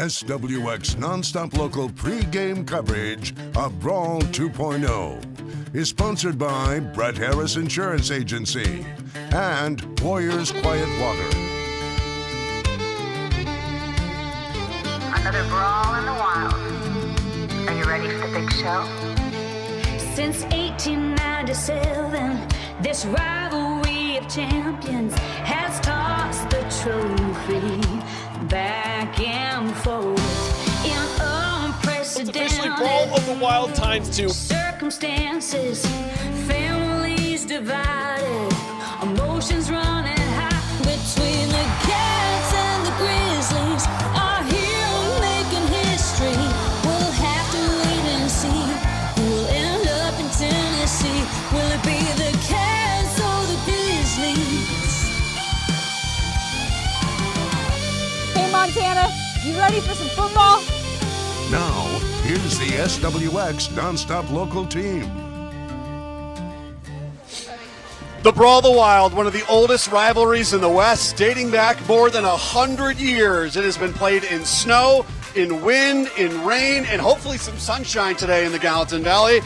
SWX nonstop local pre-game coverage of Brawl 2.0 is sponsored by Brett Harris Insurance Agency and Warriors Quiet Water. Another brawl in the wild. Are you ready for the big show? Since 1897, this rivalry of champions has tossed the trophy back and forth in unprecedented Officially Brawl of the Wild ×2. circumstances, families divided, emotions running high between the Cats and the Grizzlies. Our hero making history. We'll have to wait and see who will end up in Tennessee. Will it be the Cats or the Grizzlies? Hey Montana, you ready for some football? Now, here's the SWX nonstop local team. The Brawl of the Wild, one of the oldest rivalries in the West, dating back more than 100 years. It has been played in snow, in wind, in rain, and hopefully some sunshine today in the Gallatin Valley.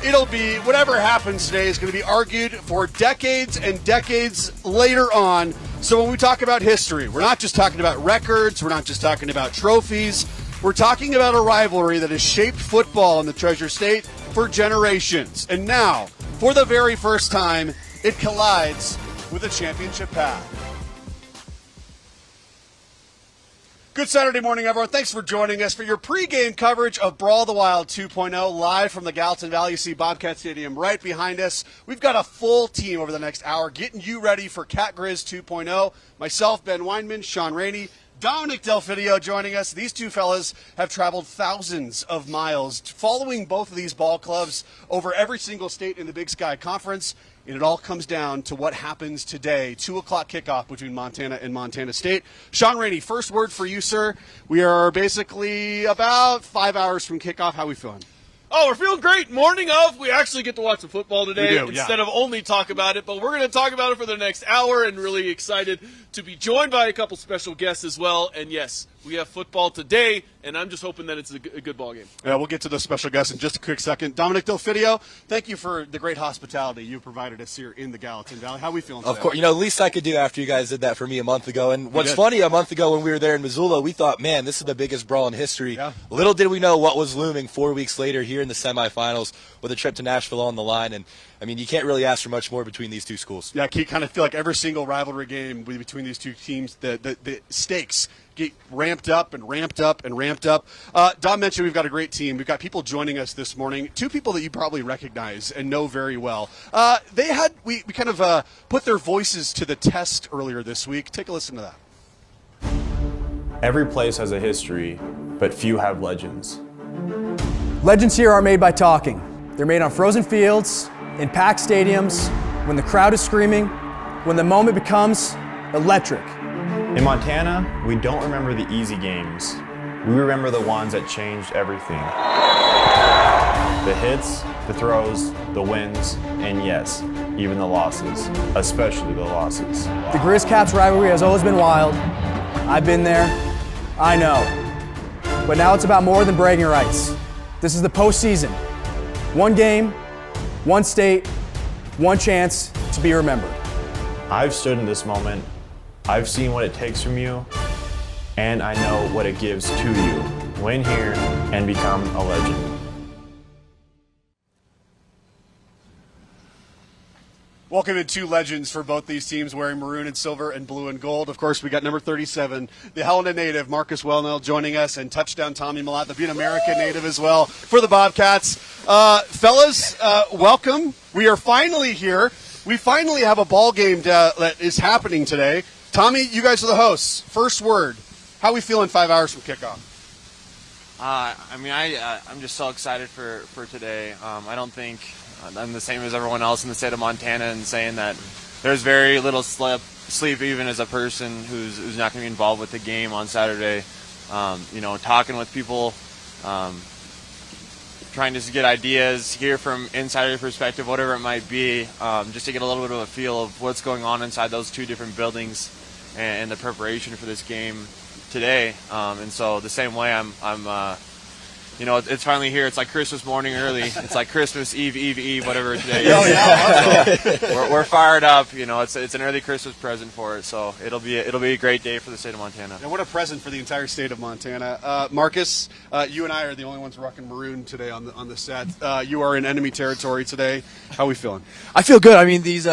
It'll be, whatever happens today is going to be argued for decades and decades later on. So when we talk about history, we're not just talking about records, we're not just talking about trophies, we're talking about a rivalry that has shaped football in the Treasure State for generations. And now, for the very first time, it collides with a championship path. Good Saturday morning, everyone. Thanks for joining us for your pregame coverage of Brawl the Wild 2.0 live from the Gallatin Valley. You see Bobcat Stadium right behind us. We've got a full team over the next hour getting you ready for Cat Grizz 2.0. Myself, Ben Weinman, Sean Rainey, Dominic Delfidio joining us. These two fellas have traveled thousands of miles following both of these ball clubs over every single state in the Big Sky Conference. And it all comes down to what happens today. 2 o'clock kickoff between Montana and Montana State. Sean Rainey, first word for you, sir. We are basically about 5 hours from kickoff. How are we feeling? Oh, we're feeling great. Morning of, we actually get to watch some football today We do, instead of only talk about it. But we're going to talk about it for the next hour and really excited to be joined by a couple special guests as well. And, yes, we have football today, and I'm just hoping that it's a good ball game. Yeah, we'll get to the special guests in just a quick second. Dominic Delfidio, thank you for the great hospitality you provided us here in the Gallatin Valley. How are we feeling today? Of course. The least I could do after you guys did that for me a month ago. And what's funny, a month ago when we were there in Missoula, we thought, man, this is the biggest brawl in history. Yeah. Little did we know what was looming 4 weeks later here in the semifinals with a trip to Nashville on the line. And, you can't really ask for much more between these two schools. Yeah, I kind of feel like every single rivalry game between these two teams, the stakes get ramped up and ramped up and ramped up. Dom mentioned we've got a great team. We've got people joining us this morning, two people that you probably recognize and know very well. We kind of put their voices to the test earlier this week. Take a listen to that. Every place has a history, but few have legends. Legends here are made by talking. They're made on frozen fields, in packed stadiums, when the crowd is screaming, when the moment becomes electric. In Montana, we don't remember the easy games. We remember the ones that changed everything. The hits, the throws, the wins, and yes, even the losses, especially the losses. The Grizz-Cats rivalry has always been wild. I've been there. I know. But now it's about more than bragging rights. This is the postseason. One game, one state, one chance to be remembered. I've stood in this moment. I've seen what it takes from you, and I know what it gives to you. Win here and become a legend. Welcome in two legends for both these teams wearing maroon and silver and blue and gold. Of course, we got number 37, the Helena native, Marcus Welnel, joining us, and touchdown Tommy Mellott, the Butte America native as well for the Bobcats. Fellas, welcome. We are finally here. We finally have a ball game that is happening today. Tommy, you guys are the hosts. First word. How are we feeling 5 hours from kickoff? I'm just so excited for today. I don't think I'm the same as everyone else in the state of Montana in saying that there's very little sleep even as a person who's not going to be involved with the game on Saturday. Talking with people, trying to get ideas, hear from insider perspective, whatever it might be, just to get a little bit of a feel of what's going on inside those two different buildings and the preparation for this game today, and so the same way I'm it's finally here. It's like Christmas morning early. It's like Christmas Eve, whatever today is. We're fired up. It's an early Christmas present for it. So it'll be a great day for the state of Montana. And what a present for the entire state of Montana. Marcus, you and I are the only ones rocking maroon today on the set. You are in enemy territory today. How are we feeling? I feel good. I mean, these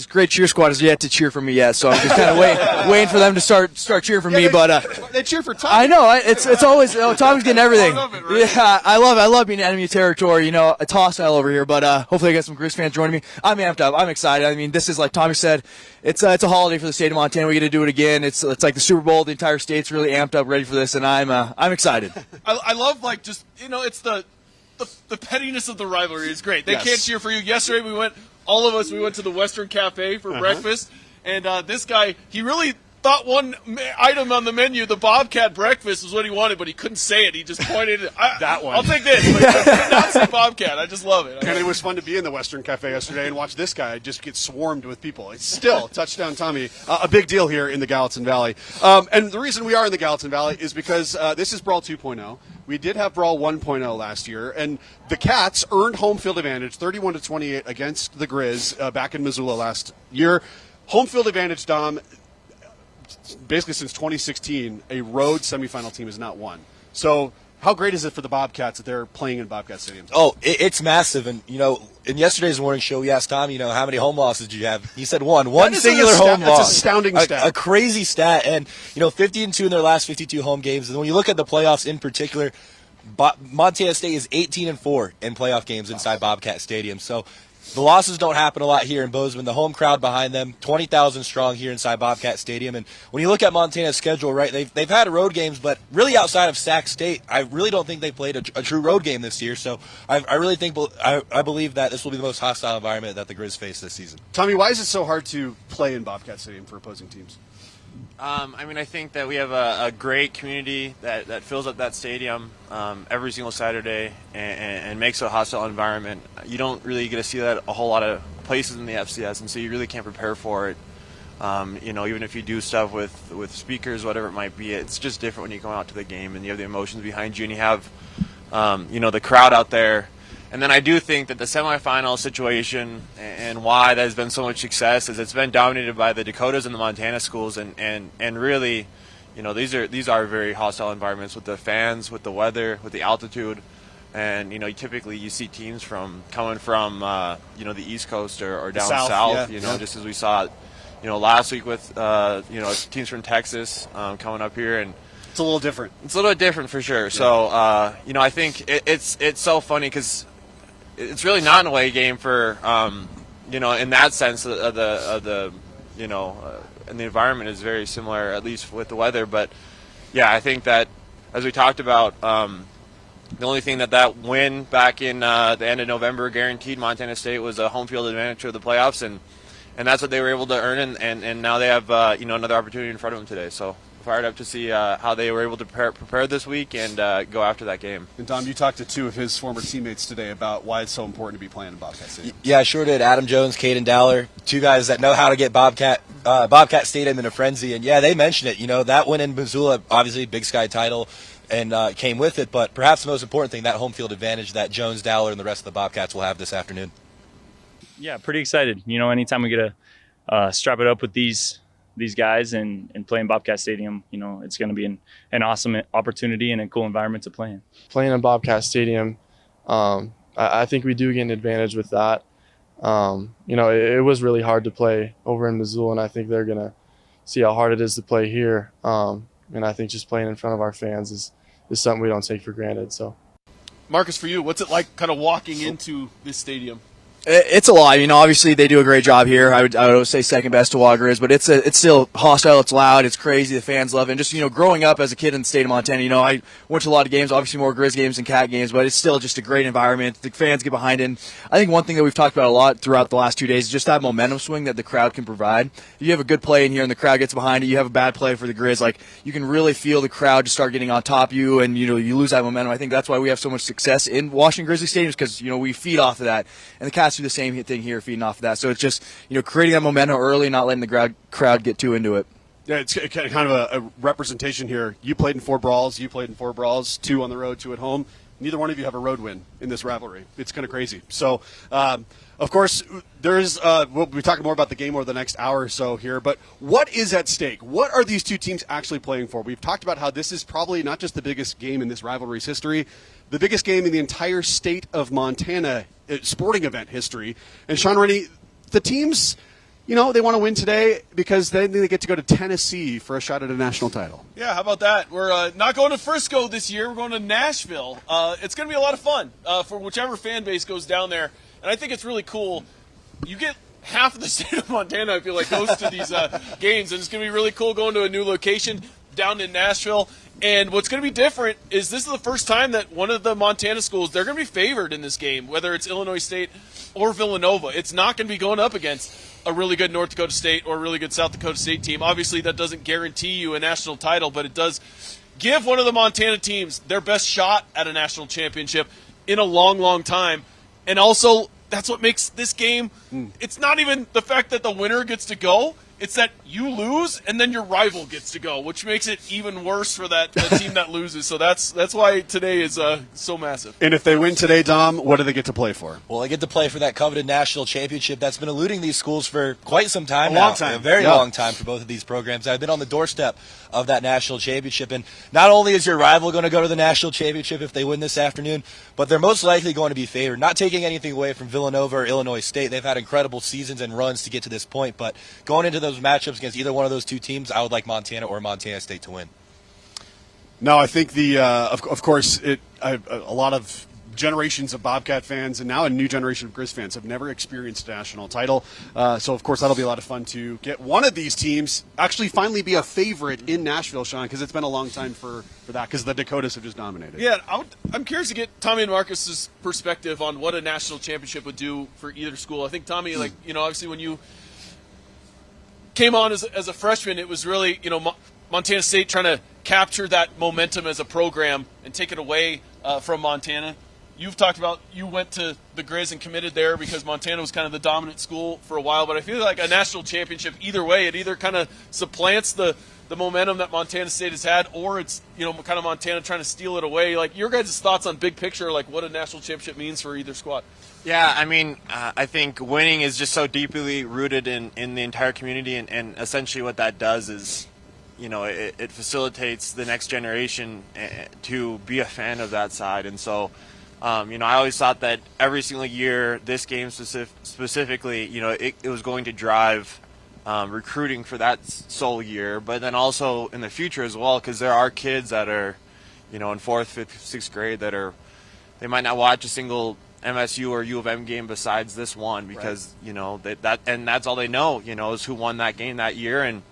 great cheer squad has yet to cheer for me yet, so I'm just kind of waiting for them to start cheering for me. But they cheer for Tom. I know it's always Tommy's getting everything. I love it, right? Yeah, I love being in enemy territory. It's hostile over here, but hopefully I get some Grizz fans joining me. I'm amped up. I'm excited. I mean, this is like Tommy said. It's a holiday for the state of Montana. We get to do it again. It's like the Super Bowl. The entire state's really amped up, ready for this, and I'm excited. I love it's the pettiness of the rivalry is great. They can't cheer for you. Yesterday all of us went to the Western Cafe for breakfast, and this guy, he really thought one item on the menu, the Bobcat breakfast, was what he wanted, but he couldn't say it. He just pointed that one. I'll take this. Like, not say Bobcat. I just love it. And it was fun to be in the Western Cafe yesterday and watch this guy just get swarmed with people. It's still touchdown Tommy, a big deal here in the Gallatin Valley. And the reason we are in the Gallatin Valley is because this is Brawl 2.0. We did have Brawl 1.0 last year, and the Cats earned home field advantage 31-28 against the Grizz back in Missoula last year. Home field advantage, Dom. Basically, since 2016, a road semifinal team has not won. So, how great is it for the Bobcats that they're playing in Bobcat Stadium? Oh, it's massive. And, in yesterday's morning show, we asked Tom, how many home losses did you have? He said one singular home loss. That's an astounding stat. A crazy stat. And, 50-2 in their last 52 home games. And when you look at the playoffs in particular, Montana State is 18-4 in playoff games inside Bobcat Stadium. So, the losses don't happen a lot here in Bozeman. The home crowd behind them, 20,000 strong here inside Bobcat Stadium. And when you look at Montana's schedule, right, they've had road games, but really outside of Sac State, I really don't think they played a true road game this year. So I really think I believe that this will be the most hostile environment that the Grizz face this season. Tommy, why is it so hard to play in Bobcat Stadium for opposing teams? I think that we have a great community that fills up that stadium every single Saturday and makes it a hostile environment. You don't really get to see that a whole lot of places in the FCS, and so you really can't prepare for it. Even if you do stuff with speakers, whatever it might be, it's just different when you go out to the game and you have the emotions behind you and you have the crowd out there. And then I do think that the semifinal situation and why there's been so much success is it's been dominated by the Dakotas and the Montana schools, and really, these are very hostile environments with the fans, with the weather, with the altitude, and typically you see teams coming from the East Coast or down south, just as we saw last week with teams from Texas coming up here, and it's a little different. It's a little bit different for sure. Yeah. So I think it's so funny because it's really not an away game for in that sense of the and the environment is very similar, at least with the weather. But yeah, I think that as we talked about, the only thing that win back in the end of November guaranteed Montana State was a home field advantage to the playoffs, and that's what they were able to earn, and now they have another opportunity in front of them today. So fired up to see how they were able to prepare this week and go after that game. And Dom, you talked to two of his former teammates today about why it's so important to be playing in Bobcat Stadium. Yeah, I sure did. Adam Jones, Caden Dowler, two guys that know how to get Bobcat Stadium in a frenzy. And yeah, they mentioned it. That win in Missoula, obviously Big Sky title, and came with it. But perhaps the most important thing, that home field advantage that Jones, Dowler, and the rest of the Bobcats will have this afternoon. Yeah, pretty excited. Anytime we get to strap it up with these guys and play in Bobcat Stadium, it's going to be an awesome opportunity and a cool environment to play in. Playing in Bobcat Stadium, I think we do get an advantage with that. It was really hard to play over in Missoula, and I think they're going to see how hard it is to play here. And I think just playing in front of our fans is something we don't take for granted. So, Marcus, for you, what's it like kind of walking into this stadium? It's a lot. Obviously they do a great job here. I would say second best to Walker is, but it's still hostile. It's loud. It's crazy. The fans love it. And just, growing up as a kid in the state of Montana, I went to a lot of games, obviously more Grizz games than Cat games, but it's still just a great environment. The fans get behind it. And I think one thing that we've talked about a lot throughout the last 2 days is just that momentum swing that the crowd can provide. If you have a good play in here and the crowd gets behind it, you have a bad play for the Grizz, you can really feel the crowd just start getting on top of you, and, you lose that momentum. I think that's why we have so much success in Washington Grizzly stadiums, because, we feed off of that. And the Cats do the same thing here, feeding off of that. So it's just, creating that momentum early and not letting the crowd get too into it. Yeah, it's kind of a representation here. You played in 4 brawls. You played in 4 brawls, 2 on the road, 2 at home. Neither one of you have a road win in this rivalry. It's kind of crazy. So, of course, there's we'll be talking more about the game over the next hour or so here. But what is at stake? What are these two teams actually playing for? We've talked about how this is probably not just the biggest game in this rivalry's history, the biggest game in the entire state of Montana sporting event history. And Sean Rennie, the teams, they want to win today because then they get to go to Tennessee for a shot at a national title. Yeah, how about that? We're not going to Frisco this year. We're going to Nashville. It's going to be a lot of fun for whichever fan base goes down there. And I think it's really cool. You get half of the state of Montana, I feel like, goes to these games. And it's going to be really cool going to a new location down in Nashville. And what's going to be different is this is the first time that one of the Montana schools, they're going to be favored in this game, whether it's Illinois State or Villanova. It's not going to be going up against a really good North Dakota State or a really good South Dakota State team. Obviously, that doesn't guarantee you a national title, but it does give one of the Montana teams their best shot at a national championship in a long, long time. And also, that's what makes this game, it's not even the fact that the winner gets to go. It's that you lose and then your rival gets to go, which makes it even worse for that team that loses. So that's why today is so massive. And if they win today, Dom, what do they get to play for? Well, they get to play for that coveted national championship that's been eluding these schools for quite some time now. A Long time. A very long time for both of these programs. I've been on the doorstep of that national championship. And not only is your rival going to go to the national championship if they win this afternoon, but they're most likely going to be favored. Not taking anything away from Villanova or Illinois State. They've had incredible seasons and runs to get to this point. But going into those matchups against either one of those two teams, I would like Montana or Montana State to win. No, I think of course, a lot of generations of Bobcat fans and now a new generation of Grizz fans have never experienced a national title. So, of course, that'll be a lot of fun to get one of these teams actually finally be a favorite in Nashville, Sean, because it's been a long time for that because the Dakotas have just dominated. Yeah, I'm curious to get Tommy and Marcus's perspective on what a national championship would do for either school. I think, Tommy, obviously when you came on as a freshman, it was really, Montana State trying to capture that momentum as a program and take it away from Montana. You've talked about you went to the Grizz and committed there because Montana was kind of the dominant school for a while, but I feel like a national championship, either way, it either kind of supplants the momentum that Montana State has had, or it's, kind of Montana trying to steal it away. Like, your guys' thoughts on big picture, like what a national championship means for either squad. Yeah, I mean, I think winning is just so deeply rooted in the entire community, and essentially what that does is, it facilitates the next generation to be a fan of that side. And so, I always thought that every single year, this game specifically, it was going to drive recruiting for that sole year, but then also in the future as well, because there are kids that are, in 4th, 5th, 6th grade they might not watch a single MSU or U of M game besides this one because, right. And that's all they know, is who won that game that year. And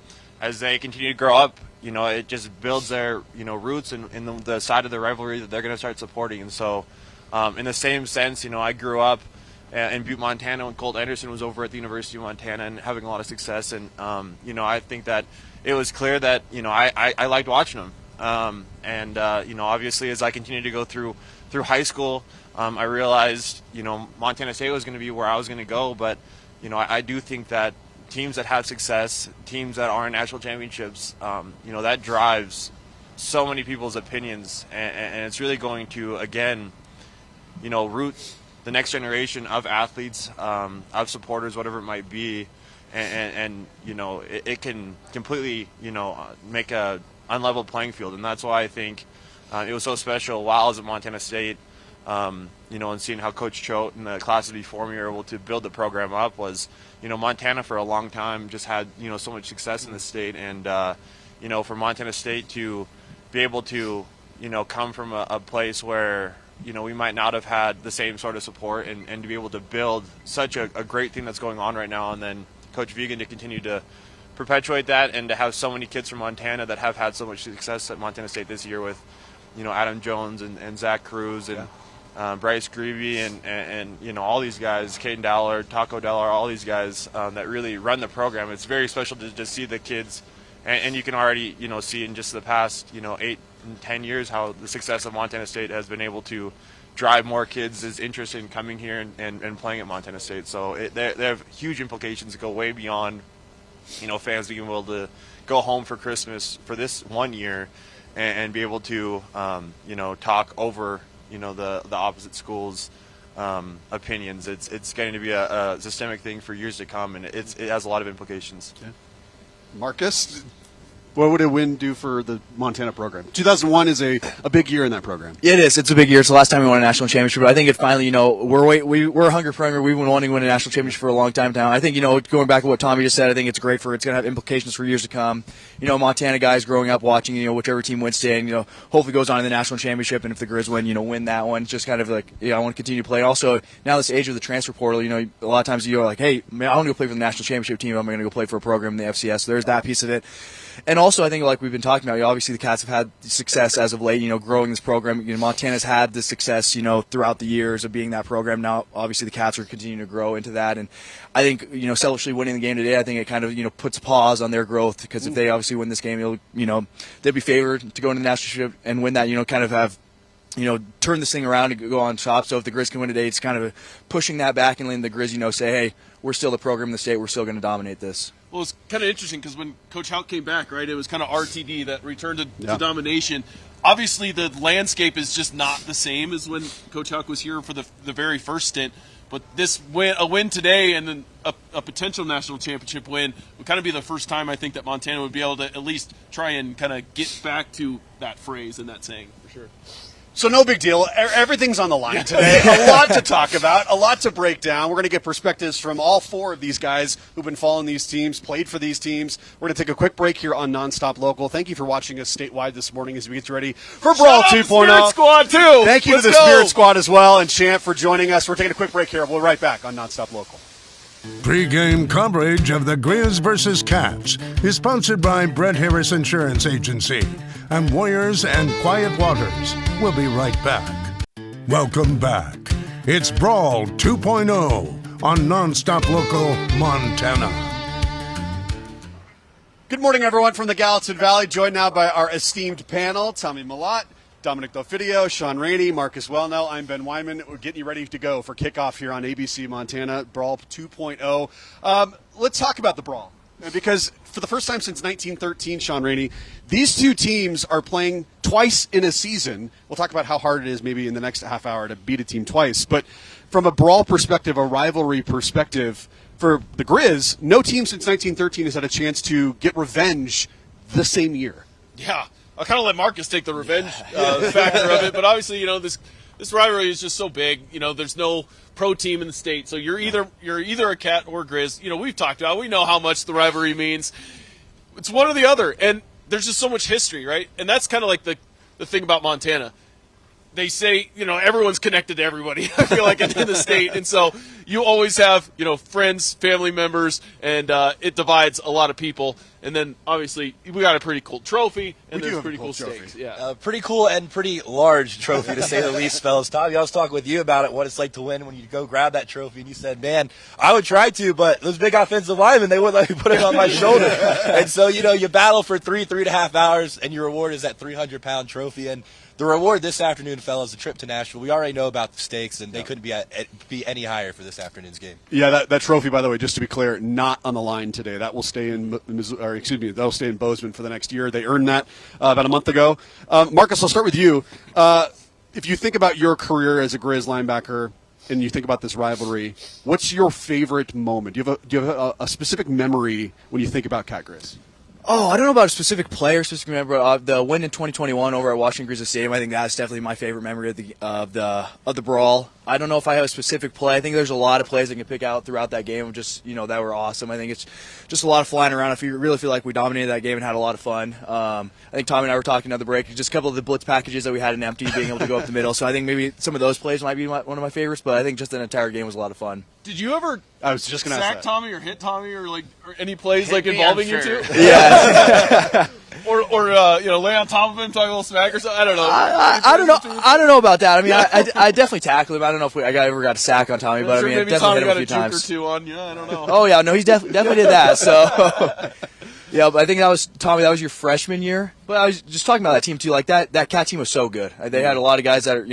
as they continue to grow up, it just builds their, roots in the side of the rivalry that they're going to start supporting. And so, in the same sense, I grew up in Butte, Montana when Colt Anderson was over at the University of Montana and having a lot of success. And, I think that it was clear that, I liked watching him. Obviously as I continued to go through high school, I realized, Montana State was going to be where I was going to go. But, I do think that teams that have success, teams that are in national championships, that drives so many people's opinions. And it's really going to, again, root the next generation of athletes, of supporters, whatever it might be. And it can completely, make a unlevel playing field. And that's why I think it was so special while I was at Montana State, and seeing how Coach Choate and the class before me were able to build the program up was, Montana for a long time just had, so much success in the state. And, for Montana State to be able to, come from a place where, we might not have had the same sort of support and to be able to build such a great thing that's going on right now. And then Coach Vegan to continue to perpetuate that and to have so many kids from Montana that have had so much success at Montana State this year with, Adam Jones and Zach Cruz and Bryce Greavy and all these guys, Caden Dallard, Taco Dallard, all these guys that really run the program. It's very special to just see the kids, and you can already, see in just the past, 8 and 10 years how the success of Montana State has been able to drive more kids' interest in coming here and playing at Montana State. So they have huge implications that go way beyond, fans being able to go home for Christmas for this 1 year and be able to, talk over, the opposite schools' opinions. It's going to be a systemic thing for years to come, and it has a lot of implications. Okay. Marcus, what would a win do for the Montana program? 2001 is a big year in that program. It is. It's a big year. It's the last time we won a national championship. But I think it finally, we're a hungry program. We've been wanting to win a national championship for a long time now. I think, going back to what Tommy just said, I think it's great it's going to have implications for years to come. Montana guys growing up watching, whichever team wins today, and, hopefully goes on to the national championship. And if the Grizz win that one, it's just kind of like, I want to continue to play. And also, now this age of the transfer portal, a lot of times you're like, hey, man, I want to go play for the national championship team. I'm going to go play for a program in the FCS. So there's that piece of it. And also, I think, like we've been talking about, obviously the Cats have had success as of late, growing this program. Montana's had the success, throughout the years of being that program. Now, obviously, the Cats are continuing to grow into that. And I think, selfishly winning the game today, I think it kind of, puts a pause on their growth, because if they obviously win this game, they'll be favored to go into the national championship and win that, kind of have, turn this thing around and go on top. So if the Grizz can win today, it's kind of pushing that back and letting the Grizz, say, hey, we're still the program in the state. We're still going to dominate this. Well, it's kind of interesting because when Coach Houck came back, right, it was kind of RTD that returned to domination. Obviously, the landscape is just not the same as when Coach Houck was here for the very first stint. But a win today and then a potential national championship win would kind of be the first time, I think, that Montana would be able to at least try and kind of get back to that phrase and that saying, for sure. So no big deal. Everything's on the line today. A lot to talk about, a lot to break down. We're going to get perspectives from all four of these guys who've been following these teams, played for these teams. We're going to take a quick break here on Nonstop Local. Thank you for watching us statewide this morning as we get ready for Brawl 2.0. Spirit Squad, too. Thank you to the Spirit Squad as well, and Champ for joining us. We're taking a quick break here. We'll be right back on Nonstop Local. Pre-game coverage of the Grizz vs. Cats is sponsored by Brett Harris Insurance Agency and Warriors and Quiet Waters. We'll be right back. Welcome back. It's Brawl 2.0 on Nonstop Local Montana. Good morning, everyone, from the Gallatin Valley, joined now by our esteemed panel, Tommy Mellott, Dominic Delfidio, Sean Rainey, Marcus Welnel. I'm Ben Wyman. We're getting you ready to go for kickoff here on ABC Montana, Brawl 2.0. Let's talk about the Brawl, because for the first time since 1913, Sean Rainey, these two teams are playing twice in a season. We'll talk about how hard it is maybe in the next half hour to beat a team twice. But from a Brawl perspective, a rivalry perspective, for the Grizz, no team since 1913 has had a chance to get revenge the same year. Yeah. I'll kind of let Marcus take the revenge factor of it, but obviously, this rivalry is just so big. There's no pro team in the state, so you're either a Cat or Grizz. We've talked about. We know how much the rivalry means. It's one or the other, and there's just so much history, right? And that's kind of like the thing about Montana. They say, everyone's connected to everybody, I feel like, in the state. And so you always have, friends, family members, and it divides a lot of people. And then, obviously, we got a pretty cool trophy, and there's pretty cool stakes. Yeah. Pretty cool and pretty large trophy, to say the least, fellas. Tommy, I was talking with you about it, what it's like to win when you go grab that trophy, and you said, man, I would try to, but those big offensive linemen, they wouldn't let me put it on my shoulder. And so, you battle for 3.5 hours, and your reward is that 300-pound trophy. And the reward this afternoon, fellas, a trip to Nashville. We already know about the stakes, and they couldn't be any higher for this afternoon's game. Yeah, that trophy, by the way, just to be clear, not on the line today. That will stay that'll stay in Bozeman for the next year. They earned that about a month ago. Marcus, I'll start with you. If you think about your career as a Grizz linebacker and you think about this rivalry, what's your favorite moment? Do you have a specific memory when you think about Cat Grizz? Oh, I don't know about a specific player, specific member. The win in 2021 over at Washington Grizzlies Stadium, I think that's definitely my favorite memory of the Brawl. I don't know if I have a specific play. I think there's a lot of plays I can pick out throughout that game of just, that were awesome. I think it's just a lot of flying around. I really feel like we dominated that game and had a lot of fun. I think Tommy and I were talking at the break, just a couple of the blitz packages that we had in empty, being able to go up the middle. So I think maybe some of those plays might be one of my favorites, but I think just an entire game was a lot of fun. Did you ever sack Tommy or hit Tommy or any plays involving you two? Yeah. or lay on top of him, talk a little smack or something. I don't know. I don't know about that. I mean, I definitely tackled him. I don't know if I ever got a sack on Tommy, but I mean, I definitely hit him a few times. Tommy got a juke or two on you. I don't know. Oh yeah, no, he definitely did that. So. Yeah, but I think that was, Tommy, that was your freshman year. But I was just talking about that team, too. Like, that Cat team was so good. They had a lot of guys that,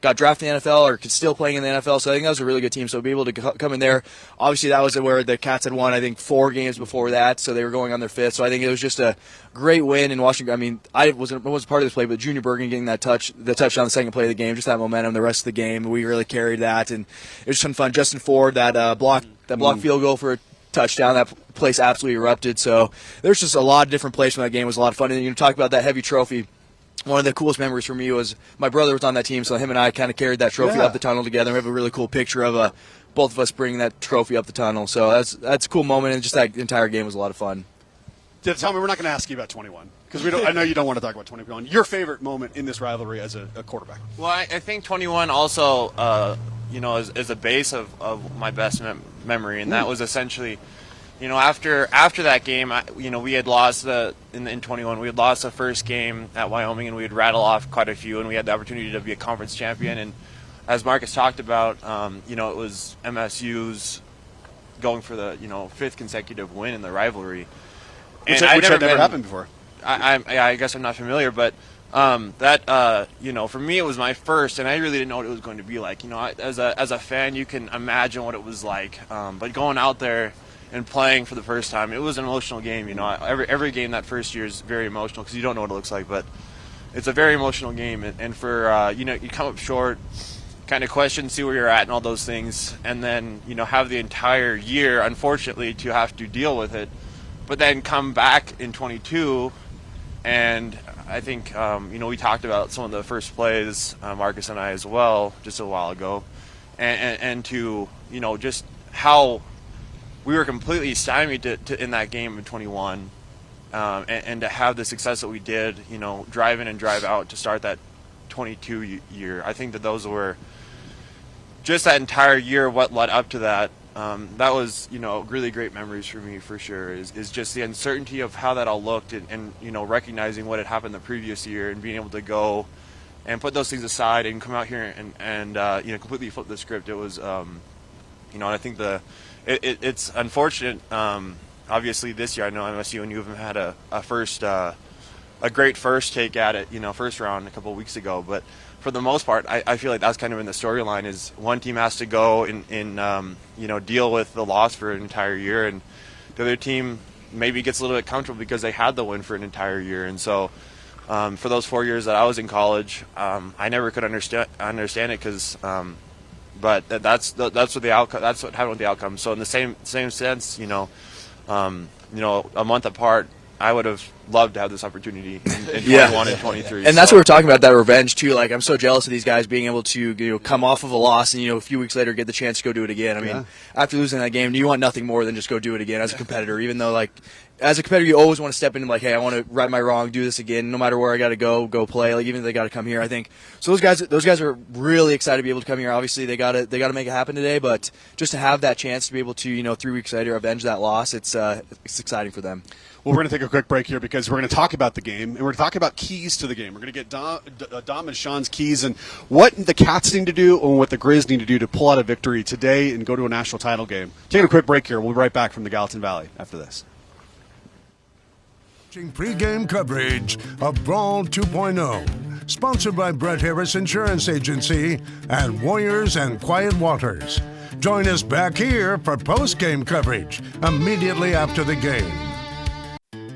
got drafted in the NFL or could still playing in the NFL. So I think that was a really good team. So to be able to come in there, obviously that was where the Cats had won, I think, 4 games before that. So they were going on their 5th. So I think it was just a great win in Washington. I mean, I wasn't part of this play, but Junior Bergen getting the touchdown the second play of the game, just that momentum, the rest of the game, we really carried that. And it was some fun. Justin Ford, that block field goal for a touchdown, that place absolutely erupted. So there's just a lot of different plays from that game. It was a lot of fun. And you talk about that heavy trophy. One of the coolest memories for me was my brother was on that team, so him and I kind of carried that trophy up the tunnel together. We have a really cool picture of both of us bringing that trophy up the tunnel. So that's a cool moment, and just that entire game was a lot of fun. Tell me, we're not going to ask you about 21 because I know you don't want to talk about 21. Your favorite moment in this rivalry as a quarterback? Well, I think 21 also, is a base of my best memory, and that was essentially, after that game, we had lost in 21. We had lost the first game at Wyoming, and we had rattled off quite a few, and we had the opportunity to be a conference champion. And as Marcus talked about, it was MSU's going for the 5th consecutive win in the rivalry. Which had never happened before. I guess I'm not familiar, but that for me it was my first, and I really didn't know what it was going to be like. As a fan, you can imagine what it was like, but going out there and playing for the first time, it was an emotional game. Every game that first year is very emotional because you don't know what it looks like, but it's a very emotional game. And for you come up short, kind of question, see where you're at, and all those things, and then have the entire year, unfortunately, to have to deal with it. But then come back in 22, and I think, we talked about some of the first plays, Marcus and I as well, just a while ago, and to, just how we were completely stymied in that game in 21, and to have the success that we did, drive in and drive out to start that 22 year. I think that those were just that entire year, what led up to that. That was, really great memories for me, for sure, is just the uncertainty of how that all looked and recognizing what had happened the previous year and being able to go and put those things aside and come out here and completely flip the script. It was, and I think it's unfortunate. Obviously this year, I know MSU and U of M had a great first take at it, first round a couple of weeks ago, but for the most part, I feel like that's kind of in the storyline is one team has to go and deal with the loss for an entire year, and the other team maybe gets a little bit comfortable because they had the win for an entire year. And so for those 4 years that I was in college, I never could understand it because, but that's what the outcome. That's what happened with the outcome. So in the same sense, a month apart, I would have loved to have this opportunity in 21 and 23. And that's what we're talking about, that revenge, too. Like, I'm so jealous of these guys being able to come off of a loss and, a few weeks later get the chance to go do it again. I mean, after losing that game, you want nothing more than just go do it again as a competitor, even though, like, as a competitor, you always want to step in and like, hey, I want to right my wrong, do this again, no matter where I got to go play. Like, even if they got to come here, I think. So those guys are really excited to be able to come here. Obviously, they got to make it happen today, but just to have that chance to be able to, 3 weeks later, avenge that loss, it's exciting for them. Well, we're going to take a quick break here because we're going to talk about the game, and we're going to talk about keys to the game. We're going to get Dom and Sean's keys and what the Cats need to do and what the Grizz need to do to pull out a victory today and go to a national title game. Taking a quick break here. We'll be right back from the Gallatin Valley after this. Pre-game coverage of Brawl 2.0, sponsored by Brett Harris Insurance Agency and Warriors and Quiet Waters. Join us back here for post-game coverage immediately after the game.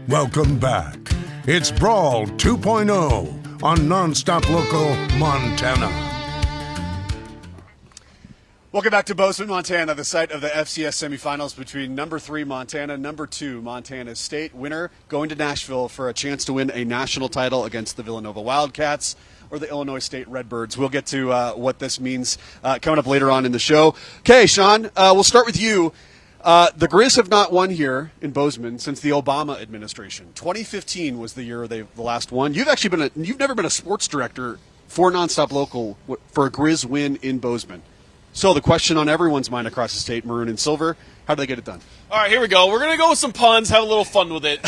Welcome back. It's Brawl 2.0 on Nonstop Local Montana. Welcome back to Bozeman, Montana, the site of the FCS Semifinals between number 3 Montana, number 2 Montana State. Winner going to Nashville for a chance to win a national title against the Villanova Wildcats or the Illinois State Redbirds. We'll get to what this means coming up later on in the show. Okay, Sean, we'll start with you. The Grizz have not won here in Bozeman since the Obama administration. 2015 was the year the last one. You've never been a sports director for Nonstop Local for a Grizz win in Bozeman. So the question on everyone's mind across the state, maroon and silver, how do they get it done? All right, here we go. We're going to go with some puns, have a little fun with it.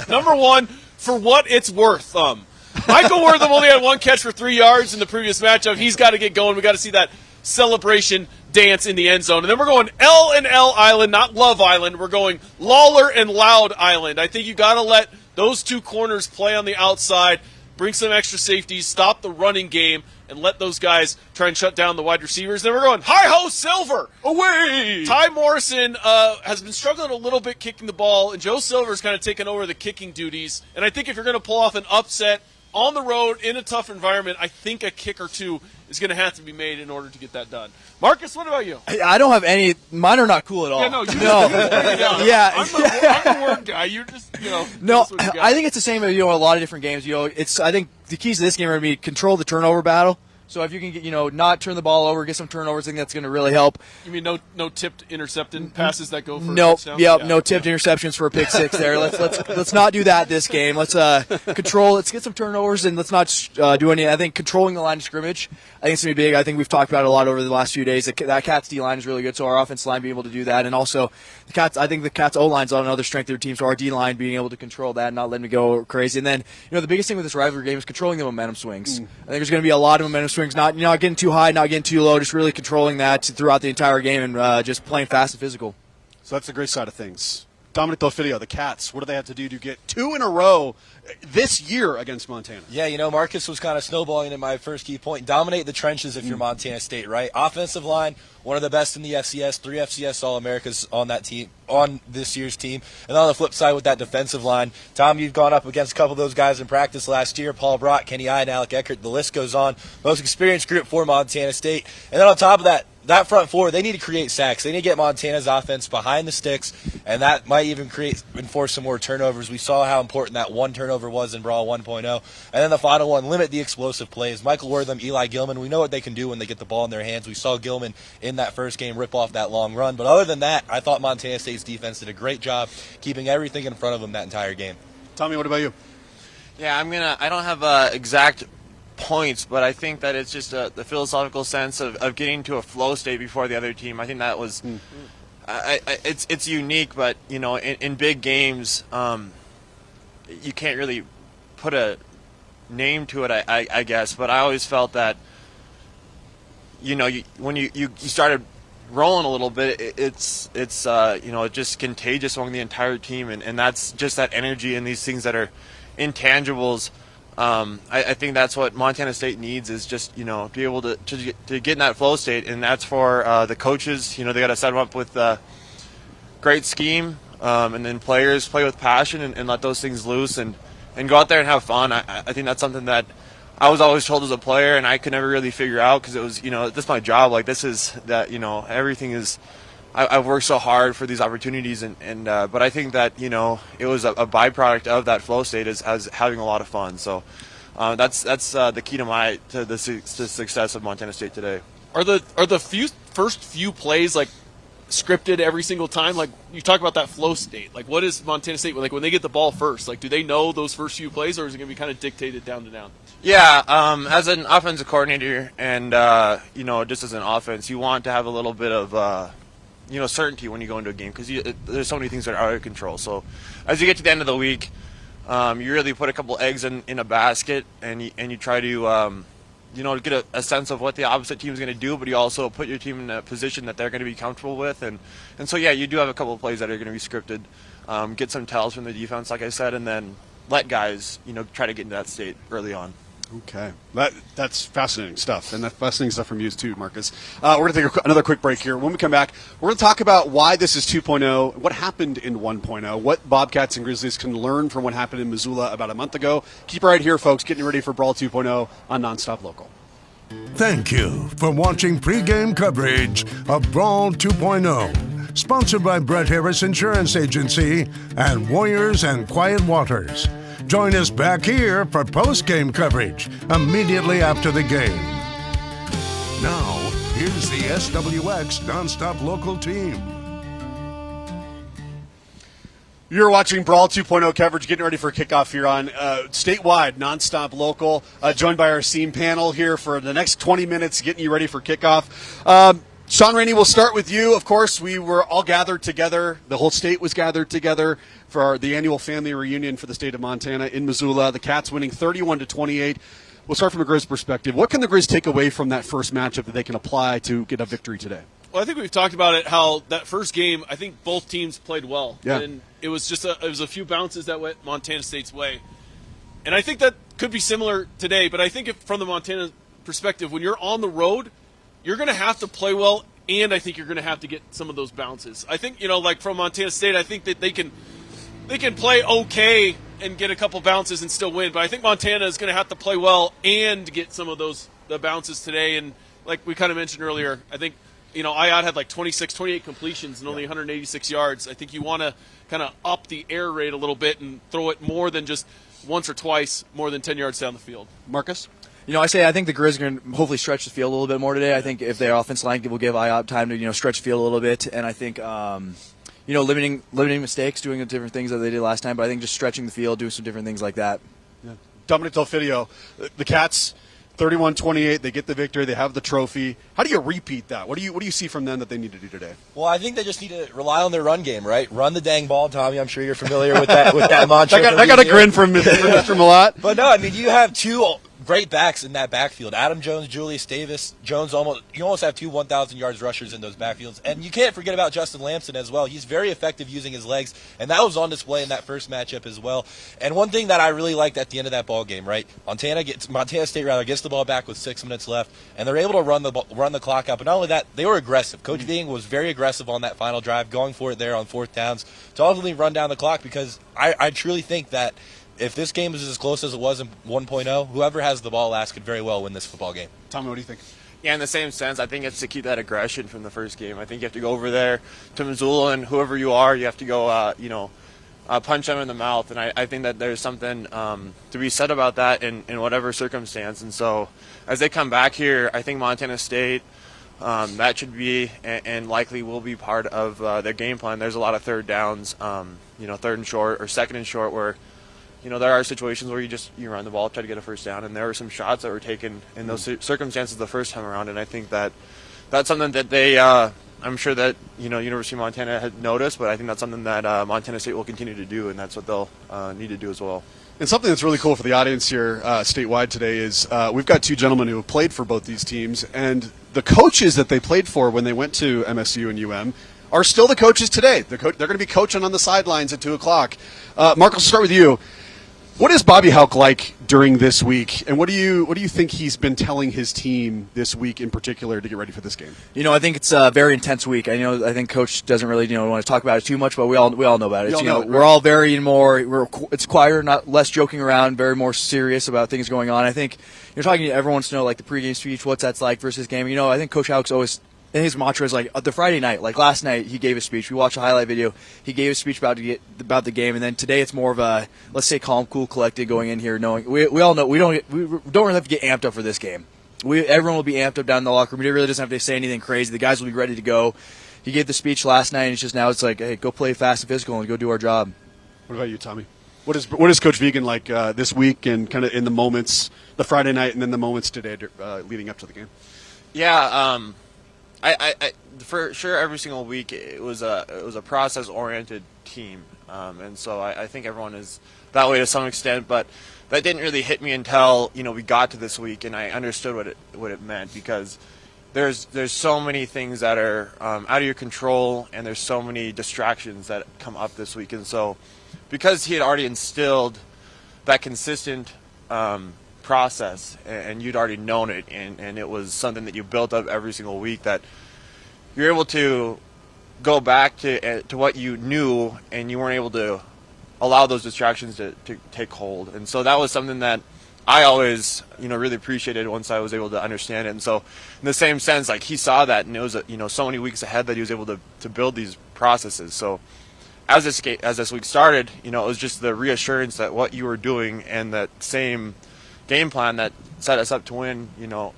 Number one, for what it's worth. Michael Wortham only had 1 catch for 3 yards in the previous matchup. He's got to get going. We got to see that celebration dance in the end zone. And then we're going L and L Island, not Love Island. We're going Lawler and Loud Island. I think you got to let those two corners play on the outside, bring some extra safeties, stop the running game, and let those guys try and shut down the wide receivers. Then we're going Hi-Ho Silver. Away! Ty Morrison has been struggling a little bit kicking the ball, and Joe Silver's kind of taken over the kicking duties. And I think if you're going to pull off an upset on the road in a tough environment, I think a kick or two is going to have to be made in order to get that done. Marcus, what about you? I don't have any. Mine are not cool at all. Yeah, no, yeah. I'm the word guy. You're just, No, I think it's the same. A lot of different games. I think the keys to this game are going to be control the turnover battle. So if you can get, not turn the ball over, get some turnovers, I think that's going to really help. You mean no tipped intercepted passes that go for no? A touchdown? Yep, no tipped interceptions for a pick six there. Let's not do that this game. Let's control. Let's get some turnovers and let's not do any. I think controlling the line of scrimmage, I think it's going to be big. I think we've talked about it a lot over the last few days. That Cats D line is really good, so our offensive line being able to do that, and also the Cats. I think the Cats O line's on another strength of their team, so our D line being able to control that, and not letting it go crazy. And then the biggest thing with this rivalry game is controlling the momentum swings. I think there's going to be a lot of momentum swings, not getting too high, not getting too low, just really controlling that throughout the entire game and just playing fast and physical. So that's the great side of things. Dominic Delfidio, the Cats, what do they have to do to get 2 in a row this year against Montana? Yeah, Marcus was kind of snowballing in my first key point. Dominate the trenches if you're Montana State, right? Offensive line, one of the best in the FCS, 3 FCS All-Americas on that team, on this year's team. And on the flip side with that defensive line, Tom, you've gone up against a couple of those guys in practice last year, Paul Brock, Kenny I, and Alec Eckert. The list goes on. Most experienced group for Montana State. And then on top of that front four, they need to create sacks. They need to get Montana's offense behind the sticks, and that might even enforce some more turnovers. We saw how important that one turnover was in Brawl 1.0. And then the final one, limit the explosive plays. Michael Wortham, Eli Gilman, we know what they can do when they get the ball in their hands. We saw Gilman in that first game rip off that long run. But other than that, I thought Montana State's defense did a great job keeping everything in front of them that entire game. Tommy, what about you? Yeah, I don't have exact points, but I think that it's just the philosophical sense of getting to a flow state before the other team. I think that was it's unique, but in big games you can't really put a name to it, I guess, but I always felt that when you started rolling a little bit, it's just contagious among the entire team, and that's just that energy and these things that are intangibles. I think that's what Montana State needs, is just to be able to get in that flow state, and that's for the coaches. They got to set them up with great scheme, and then players play with passion and let those things loose and go out there and have fun. I think that's something that I was always told as a player, and I could never really figure out, because it was this is my job. Like, this is that everything is. I've worked so hard for these opportunities, but I think that it was a byproduct of that flow state as having a lot of fun. So that's the key to the success of Montana State today. Are the first few plays like scripted every single time? Like, you talk about that flow state. Like, what is Montana State like when they get the ball first? Like, do they know those first few plays, or is it going to be kind of dictated down to down? Yeah, as an offensive coordinator and just as an offense, you want to have a little bit of certainty when you go into a game, because there's so many things that are out of control. So as you get to the end of the week, you really put a couple eggs in a basket, and you try to get a sense of what the opposite team is going to do, but you also put your team in a position that they're going to be comfortable with, and so yeah, you do have a couple of plays that are going to be scripted. Get some tells from the defense, like I said, and then let guys try to get into that state early on. Okay, that's fascinating stuff, and that's fascinating stuff from you too, Marcus. We're going to take another quick break here. When we come back, we're going to talk about why this is 2.0, what happened in 1.0, what Bobcats and Grizzlies can learn from what happened in Missoula about a month ago. Keep it right here, folks, getting ready for Brawl 2.0 on Nonstop Local. Thank you for watching pregame coverage of Brawl 2.0, sponsored by Brett Harris Insurance Agency and Warriors and Quiet Waters. Join us back here for post-game coverage immediately after the game. Now, here's the SWX Nonstop Local team. You're watching Brawl 2.0 coverage, getting ready for kickoff here on statewide Nonstop Local, joined by our SEAM panel here for the next 20 minutes, getting you ready for kickoff. Sean Rainey, we'll start with you. Of course, we were all gathered together. The whole state was gathered together for the annual family reunion for the state of Montana in Missoula. The Cats winning 31-28. We'll start from a Grizz perspective. What can the Grizz take away from that first matchup that they can apply to get a victory today? Well, I think we've talked about it, how that first game, I think both teams played well. Yeah. And it was just a few bounces that went Montana State's way. And I think that could be similar today, but I think from the Montana perspective, when you're on the road, you're going to have to play well, and I think you're going to have to get some of those bounces. I think, like from Montana State, I think that they can play okay and get a couple bounces and still win, but I think Montana is going to have to play well and get some of the bounces today. And like we kind of mentioned earlier, I think IOT had like 28 completions and only 186 yards. I think you want to kind of up the air rate a little bit and throw it more than just once or twice more than 10 yards down the field. Marcus? I think the Grizz are going to hopefully stretch the field a little bit more today. I think if their offensive line will give IOP time to stretch the field a little bit, and I think limiting mistakes, doing the different things that they did last time. But I think just stretching the field, doing some different things like that. Yeah. Dominic Delfidio, the Cats, 31-28. They get the victory. They have the trophy. How do you repeat that? What do you see from them that they need to do today? Well, I think they just need to rely on their run game, right? Run the dang ball, Tommy. I'm sure you're familiar with that mantra. I got a grin from Mr. Mellott. But no, I mean, you have two great backs in that backfield. Adam Jones, Julius Davis, Jones. You almost have two 1,000 yards rushers in those backfields. And you can't forget about Justin Lamson as well. He's very effective using his legs, and that was on display in that first matchup as well. And one thing that I really liked at the end of that ball game, right? Montana State gets the ball back with 6 minutes left, and they're able to run the clock out. But not only that, they were aggressive. Coach Ving was very aggressive on that final drive, going for it there on 4th downs to ultimately run down the clock, because I truly think that if this game is as close as it was in 1.0, whoever has the ball last could very well win this football game. Tommy, what do you think? Yeah, in the same sense, I think it's to keep that aggression from the first game. I think you have to go over there to Missoula, and whoever you are, you have to go, punch them in the mouth. And I think that there's something to be said about that in whatever circumstance. And so as they come back here, I think Montana State, that should be and likely will be part of their game plan. There's a lot of third downs, 3rd and short or 2nd and short where there are situations where you run the ball, try to get a first down, and there were some shots that were taken in those circumstances the first time around, and I think that that's something that they, I'm sure that University of Montana had noticed, but I think that's something that Montana State will continue to do, and that's what they'll need to do as well. And something that's really cool for the audience here statewide today is we've got two gentlemen who have played for both these teams, and the coaches that they played for when they went to MSU and UM are still the coaches today. They're going to be coaching on the sidelines at 2 o'clock. Mark, I'll start with you. What is Bobby Houck like during this week, and what do you think he's been telling his team this week in particular to get ready for this game? I think it's a very intense week. I think Coach doesn't really want to talk about it too much, but we all know about it. We're all very it's quieter, not less joking around, very more serious about things going on. I think you're talking to everyone wants to know like the pregame speech, what's that's like versus game. I think Coach Houck's always. And his mantra is like the Friday night, like last night, he gave a speech. We watched a highlight video. He gave a speech about the game, and then today it's more of a let's say calm, cool, collected going in here, knowing we all know we don't really have to get amped up for this game. Everyone will be amped up down in the locker room. He really doesn't have to say anything crazy. The guys will be ready to go. He gave the speech last night, and it's like, hey, go play fast and physical and go do our job. What about you, Tommy? What is Coach Vegan like this week and kind of in the moments, the Friday night, and then the moments today leading up to the game? Yeah. I for sure every single week it was a process-oriented team, and so I think everyone is that way to some extent. But that didn't really hit me until we got to this week, and I understood what it meant, because there's so many things that are out of your control, and there's so many distractions that come up this week, and so because he had already instilled that consistent process, and you'd already known it, and it was something that you built up every single week, that you're able to go back to what you knew, and you weren't able to allow those distractions to take hold. And so that was something that I always really appreciated once I was able to understand it. And so in the same sense, like he saw that, and it was so many weeks ahead that he was able to build these processes. So as this week started, it was just the reassurance that what you were doing and that same game plan that set us up to win,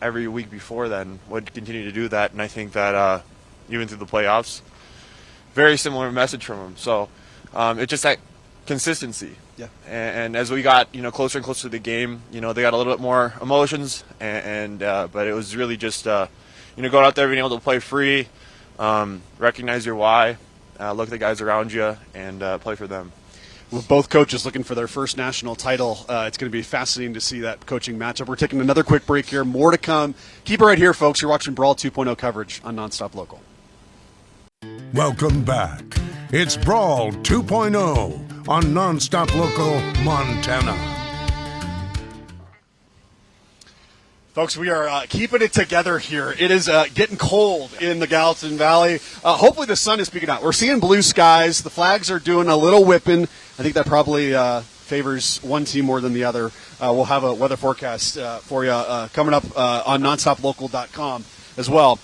every week before then would continue to do that. And I think that even through the playoffs, very similar message from him. So it's just that consistency. Yeah. And as we got closer and closer to the game, they got a little bit more emotions, but it was really just going out there, being able to play free, recognize your why, look at the guys around you, and play for them. with both coaches looking for their first national title. It's going to be fascinating to see that coaching matchup. We're taking another quick break here. More to come. Keep it right here, folks. You're watching Brawl 2.0 coverage on Nonstop Local. Welcome back. It's Brawl 2.0 on Nonstop Local Montana. Folks, we are keeping it together here. It is getting cold in the Gallatin Valley. Hopefully the sun is peeking out. We're seeing blue skies. The flags are doing a little whipping. I think that probably favors one team more than the other. We'll have a weather forecast for you coming up on nonstoplocal.com as well.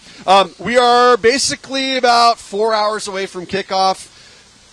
We are basically about 4 hours away from kickoff.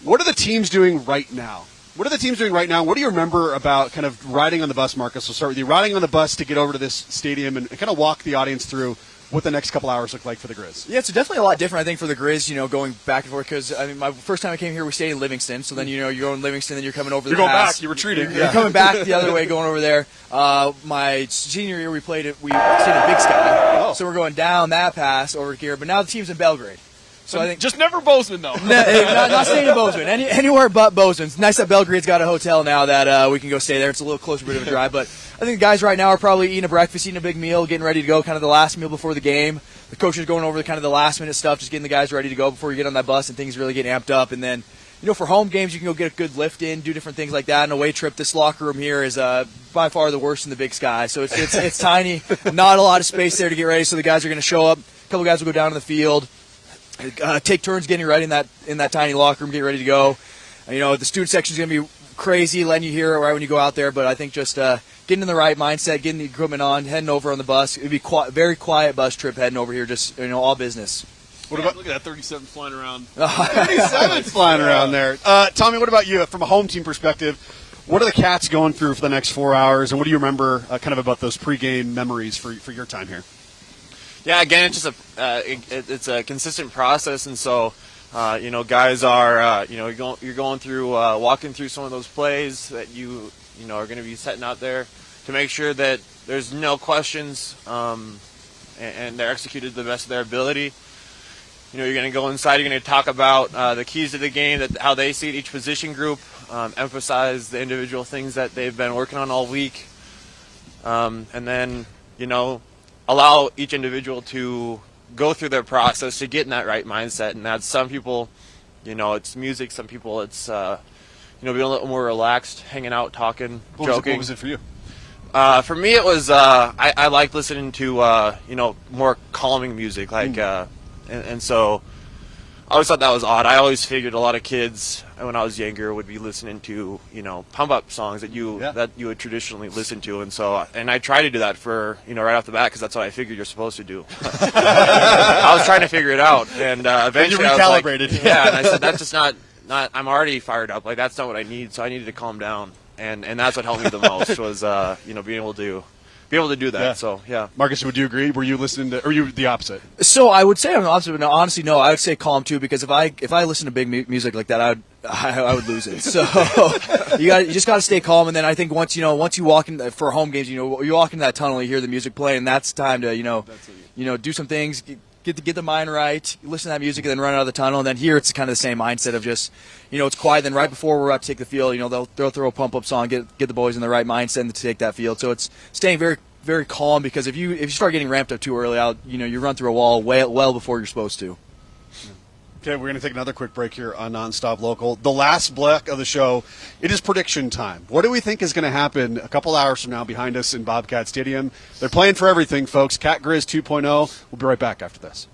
What are the teams doing right now? What do you remember about kind of riding on the bus, Marcus? We'll start with you. Riding on the bus to get over to this stadium and kind of walk the audience through what the next couple hours look like for the Grizz. Yeah, it's definitely a lot different, I think, for the Grizz, going back and forth. Because, my first time I came here, we stayed in Livingston. So then, you're going to Livingston, then you're coming over the You're going pass. back. You're retreating. You're coming back the other way, going over there. My senior year, we stayed in Big Sky. Oh. So we're going down that pass over here. But now the team's in Belgrade. So I think just never Bozeman, though. not staying in Bozeman. Anywhere but Bozeman. It's nice that Belgrade's got a hotel now that we can go stay there. It's a little closer, bit of a drive. But I think the guys right now are probably eating a breakfast, eating a big meal, getting ready to go, kind of the last meal before the game. The coach is going over the kind of the last minute stuff, just getting the guys ready to go before you get on that bus and things really getting amped up. And then, for home games, you can go get a good lift in, do different things like that. An away trip, this locker room here is by far the worst in the Big Sky. So it's tiny, not a lot of space there to get ready. So the guys are going to show up. A couple guys will go down to the field. Take turns getting ready in that tiny locker room, get ready to go. The student section is going to be crazy, letting you hear it right when you go out there. But I think just getting in the right mindset, getting the equipment on, heading over on the bus. It'd be very quiet bus trip heading over here, just all business. What about look at that 37 flying around? 37 flying around there. Tommy, what about you from a home team perspective? What are the Cats going through for the next 4 hours, and what do you remember kind of about those pregame memories for your time here? Yeah, again, it's just it's a consistent process, and so guys are you're going through walking through some of those plays that you are going to be setting out there to make sure that there's no questions and they're executed to the best of their ability. You're going to go inside. You're going to talk about the keys to the game, how they see it, each position group, emphasize the individual things that they've been working on all week, and then allow each individual to go through their process to get in that right mindset. And that's some people, it's music. Some people, it's being a little more relaxed, hanging out, talking, joking. What was it for you? For me, it was I like listening to more calming music, like and so I always thought that was odd. I always figured a lot of kids when I was younger would be listening to pump up songs that you would traditionally listen to, and I try to do that for right off the bat because that's what I figured you're supposed to do. I was trying to figure it out, and eventually you recalibrated. I was like, yeah, and I said that's just not. I'm already fired up. Like that's not what I need, so I needed to calm down, and that's what helped me the most was being able to do that. Yeah. So yeah, Marcus, would you agree? Were you listening to, or you the opposite? So I would say I'm the opposite, but no, honestly, no. I would say calm too, because if I listen to big music like that, I would lose it. So you just got to stay calm, and then I think once you walk in for home games, you walk into that tunnel, you hear the music play, and that's time to do some things, get the mind right, listen to that music, and then run out of the tunnel. And then here it's kind of the same mindset of just it's quiet. Then right before we're about to take the field, they'll throw a pump up song, get the boys in the right mindset to take that field. So it's staying very, very calm, because if you start getting ramped up too early, you run through a wall well before you're supposed to. Okay, we're going to take another quick break here on Nonstop Local. The last block of the show, it is prediction time. What do we think is going to happen a couple hours from now behind us in Bobcat Stadium? They're playing for everything, folks. Cat Grizz 2.0. We'll be right back after this.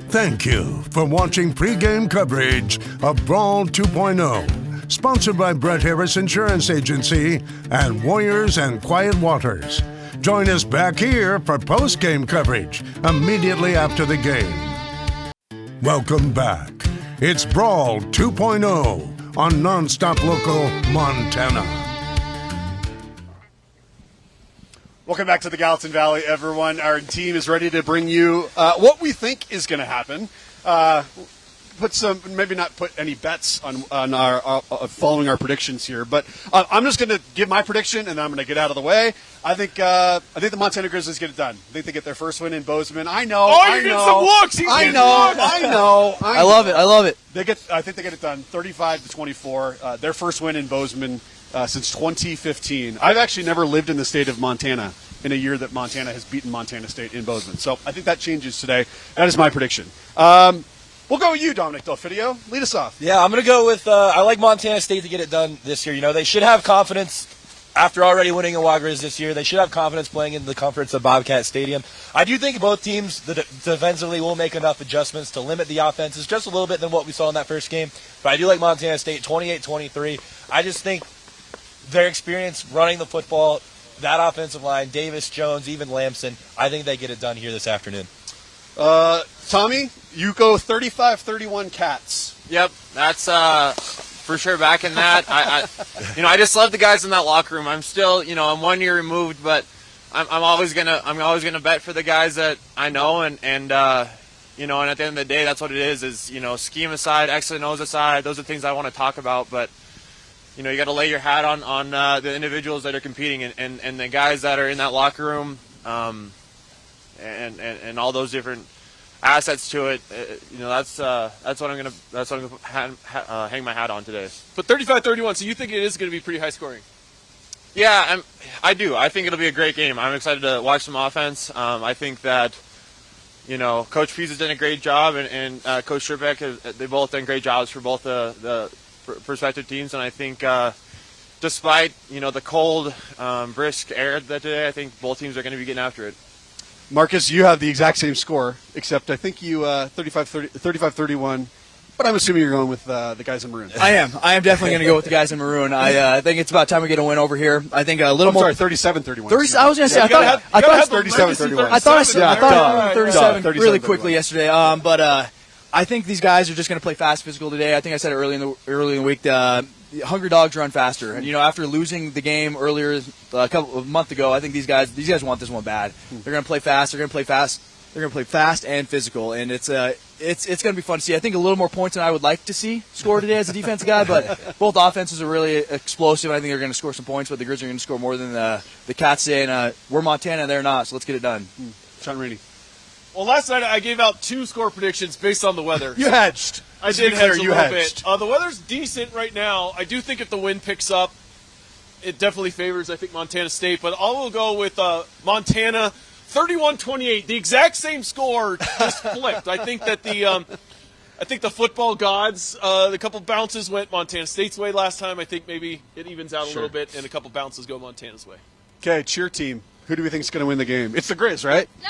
Thank you for watching pregame coverage of Brawl 2.0, sponsored by Brett Harris Insurance Agency and Warriors and Quiet Waters. Join us back here for postgame coverage immediately after the game. Welcome back. It's Brawl 2.0 on Nonstop Local Montana. Welcome back to the Gallatin Valley, everyone. Our team is ready to bring you what we think is going to happen. put some, maybe not put any bets on our following our predictions here, but I'm just going to give my prediction, and then I'm going to get out of the way. I think the Montana Grizzlies get it done. I think they get their first win in Bozeman. I know. Oh, you're getting some looks. I know. I love it. I love it. I think they get it done, 35-24. Their first win in Bozeman since 2015. I've actually never lived in the state of Montana in a year that Montana has beaten Montana State in Bozeman. So I think that changes today. That is my prediction. We'll go with you, Dominic Delfidio. Lead us off. Yeah, I'm going to go with I like Montana State to get it done this year. You know, they should have confidence after already winning a Wagriz this year. They should have confidence playing in the comforts of Bobcat Stadium. I do think both teams defensively will make enough adjustments to limit the offenses just a little bit than what we saw in that first game. But I do like Montana State 28-23. I just think their experience running the football, that offensive line, Davis, Jones, even Lamson, I think they get it done here this afternoon. Tommy, you go 35-31 Cats. Yep, that's for sure back in that. I just love the guys in that locker room. I'm still, I'm 1 year removed, but I'm always gonna bet for the guys that I know, and at the end of the day, that's what it is scheme aside, X and O's aside, those are things I want to talk about, but you got to lay your hat on the individuals that are competing and the guys that are in that locker room, and all those different assets to it. That's what I'm gonna hang my hat on today. But 35-31. So you think it is going to be pretty high scoring? Yeah, I do. I think it'll be a great game. I'm excited to watch some offense. I think that Coach Pease has done a great job, and Coach Sherbeck they both done great jobs for both the prospective teams, and I think despite the cold, brisk air that today, I think both teams are going to be getting after it. Marcus, you have the exact same score, except I think you 35-31, but I'm assuming you're going with the guys in maroon. I am definitely going to go with the guys in maroon. I think it's about time we get a win over here. I think a little more. Sorry, 37-31. I was going to say, I thought 37-31. I thought I said 37 really quickly yesterday. But I think these guys are just going to play fast, physical today. I think I said it early in the week. The hungry dogs run faster, and after losing the game earlier a month ago, I think these guys want this one bad. They're going to play fast. They're going to play fast. They're going to play fast and physical, and it's going to be fun to see. I think a little more points than I would like to see score today as a defensive guy, but both offenses are really explosive. I think they're going to score some points, but the Grizzlies are going to score more than the Cats today, and we're Montana, they're not, so let's get it done. Sean Rainey. Well, last night I gave out 2 score predictions based on the weather. You hedged. I did hedge a little bit. The weather's decent right now. I do think if the wind picks up, it definitely favors, I think, Montana State. But I will go with Montana 31-28. The exact same score, just flipped. I think that the football gods, the couple bounces went Montana State's way last time. I think maybe it evens out a little bit, and a couple bounces go Montana's way. Okay, cheer team. Who do we think is going to win the game? It's the Grizz, right? No!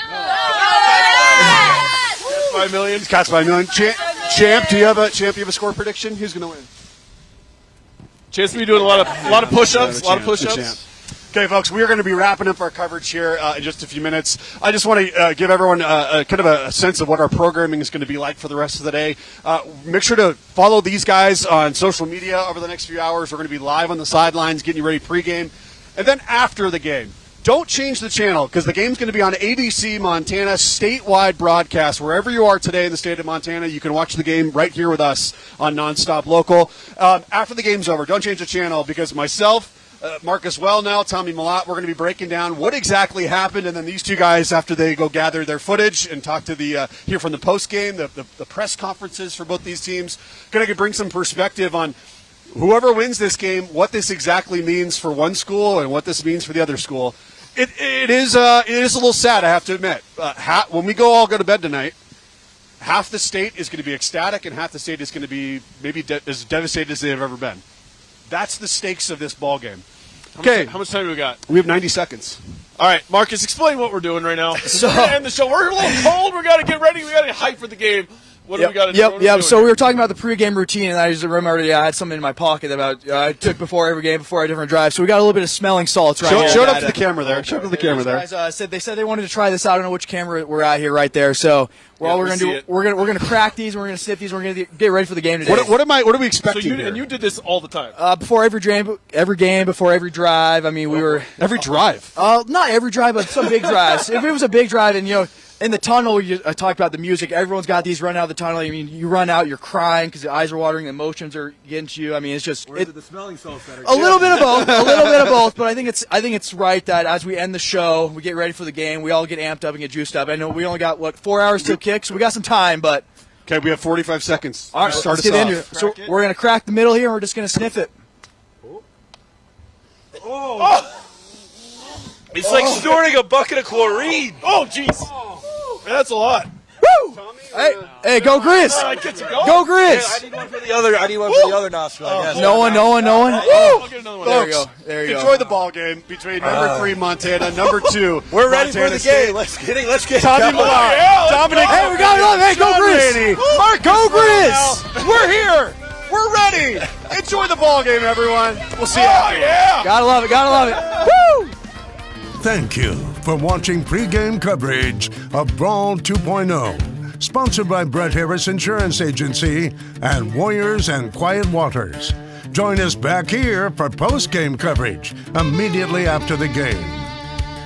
Cats by a million. Cats by a million. Champ, do you have a score prediction? Who's going to win? Chance to be doing a lot of push-ups. Okay, folks, we are going to be wrapping up our coverage here in just a few minutes. I just want to give everyone kind of a sense of what our programming is going to be like for the rest of the day. Make sure to follow these guys on social media over the next few hours. We're going to be live on the sidelines, getting you ready pregame. And then after the game, don't change the channel because the game's going to be on ABC Montana, statewide broadcast. Wherever you are today in the state of Montana, you can watch the game right here with us on Nonstop Local. After the game's over, don't change the channel because myself, Marcus Welnel, Tommy Mellott, we're going to be breaking down what exactly happened, and then these two guys, after they go gather their footage and talk to hear from the post game, the press conferences for both these teams, going to bring some perspective on whoever wins this game, what this exactly means for one school and what this means for the other school. It is a little sad, I have to admit. When we all go to bed tonight, half the state is going to be ecstatic, and half the state is going to be maybe as devastated as they've ever been. That's the stakes of this ball game. Okay, how much time do we got? We have 90 seconds. All right, Marcus, explain what we're doing right now. So, we're going to end the show. We're a little cold. We got to get ready. We got to get hyped for the game. What do we got to do? Yep. So we were talking about the pregame routine, and I just remembered I had something in my pocket about I took before every game, before a different drive. So we got a little bit of smelling salts right here. Show it up to the camera there. Show it up to the camera there. Guys, they said they wanted to try this out. I don't know which camera we're at here right there. So all we're going to do, we're going to crack these, and we're going to sniff these, and we're going to get ready for the game today. What are we expecting here? And you did this all the time? Before every game, before every drive. I mean, we were every drive. Not every drive, but some big drives. If it was a big drive, and in the tunnel, I talked about the music. Everyone's got these run out of the tunnel. I mean, you run out, you're crying because the eyes are watering, the emotions are getting to you. I mean, it's just or is it the smelling salts that are a little bit of both, a little bit of both. But I think it's right that as we end the show, we get ready for the game. We all get amped up and get juiced up. I know we only got 4 hours till kick, so we got some time, but. Okay, we have 45 seconds. All right, start let's us get off. into it. So we're going to crack the middle here, and we're just going to sniff it. It's like snorting a bucket of chlorine. Oh, jeez. That's a lot. Woo! Hey, go Grizz! Go Grizz! I need one for the other nostril. I guess. No one. I'll get another one. There you go. Enjoy the ball game between number 3 Montana, number 2. We're ready Montana for the State. game. Let's get Tommy Millard. Dominic. Hey, we got it. Hey, go Grizz! Mark, Go Grizz! we're here. We're ready. Enjoy the ball game, everyone. We'll see you after. Yeah. Gotta love it. Woo! Thank you for watching pregame coverage of Brawl 2.0, sponsored by Brett Harris Insurance Agency and Warriors and Quiet Waters. Join us back here for postgame coverage immediately after the game.